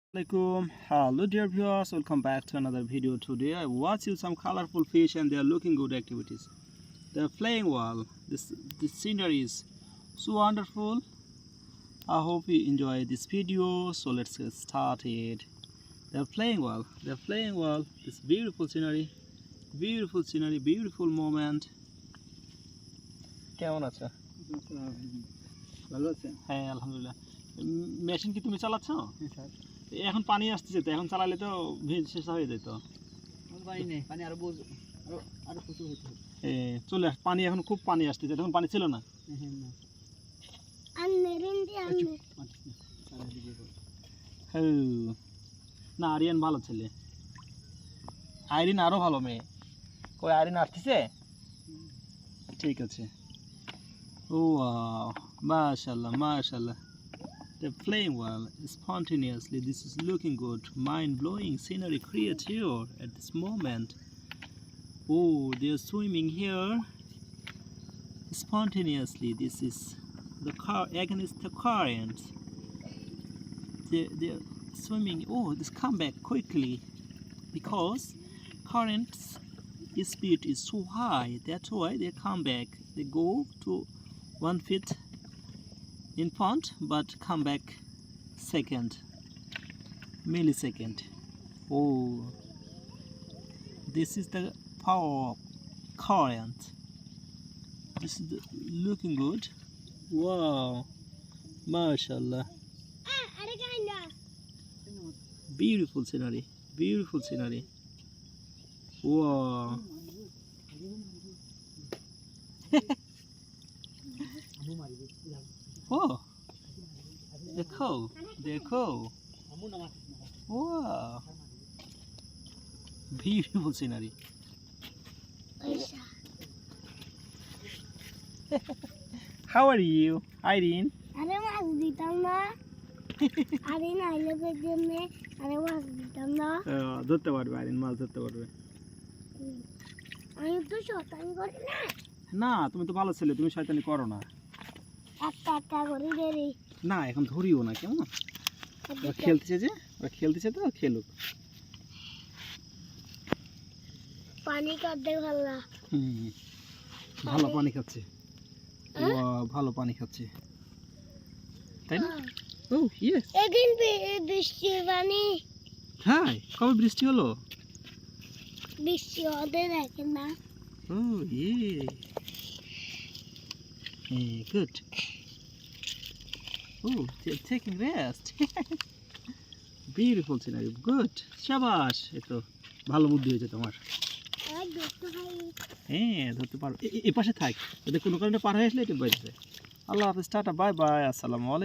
Assalamualaikum. Hello dear viewers, welcome back to another video. Today I watch you some colorful fish and they are looking good activities. They are playing well. This scenery is so wonderful. I hope you enjoy this video. So let's get started. They are playing well. They are playing well. This beautiful scenery, beautiful moment. কেমন আছো? ভালো আছেন? হ্যাঁ আলহামদুলিল্লাহ। Machine কি তুমি চালাচ্ছো? হ্যাঁ sir. এখন পানি আসতেছে তো এখন চালালে তো ভিজ শেষ হয়ে যেত। পানি নেই, পানি আরো প্রচুর হতে হবে। চলে আস, পানি এখন খুব পানি আসতেছে, তখন পানি ছিল না। না আরিয়ান ভালো ছেলে, আইরিন আরো ভালো মেয়ে। কই আইরিন আসতেছে? ঠিক আছে। ও মাশাআল্লাহ মাশাআল্লাহ, they're playing well spontaneously. This is looking good, mind-blowing scenery created here at this moment. Oh, they're swimming here spontaneously. This is the car against the current. They're swimming. Oh, this come back quickly because current's speed is so high. That's why they come back. They go to 1 feet in front but come back millisecond. Oh, this is the power of current. This is looking good. Wow, mashallah, beautiful scenery. Wow. Oh, देखो. Wow, beautiful scenery. How are you, Irene? আরে মাছ দিতাম না, আরে না লোকের জন্য আরে মাছ দিতাম না। ধরতে পারবে আইরিন, মাছ ধরতে পারবে। আমি তো শয়তানি করি না। না তুমি তো ভালো ছেলে, তুমি শয়তানি করো না। একটা করে দেরি না এখন ধরিও না, কেমন? ওরা খেলতেছে তো খেলুক। পানি কাটতে ভালো না। ভালো পানি খাচ্ছে। ভালো পানি খাচ্ছে, তাই না? ও ইয়েস। একদিন বৃষ্টির পানি। হ্যাঁ, কবে বৃষ্টি হলো? বৃষ্টি হতে দেখেন না। ও ইয়ে, good. Oh, they're taking rest. Beautiful scenery. Good. শাবাশ, এতো ভালো বুদ্ধি হয়েছে তোমার। হ্যাঁ ধরতে পারো, এ পাশে থাক, যদি কোনো কারণে পার হয়ে আসলে এটা বেঁচে যায়। আল্লাহ হাফেজ, টাটা, বাই বাই, আসসালামু আলাইকুম।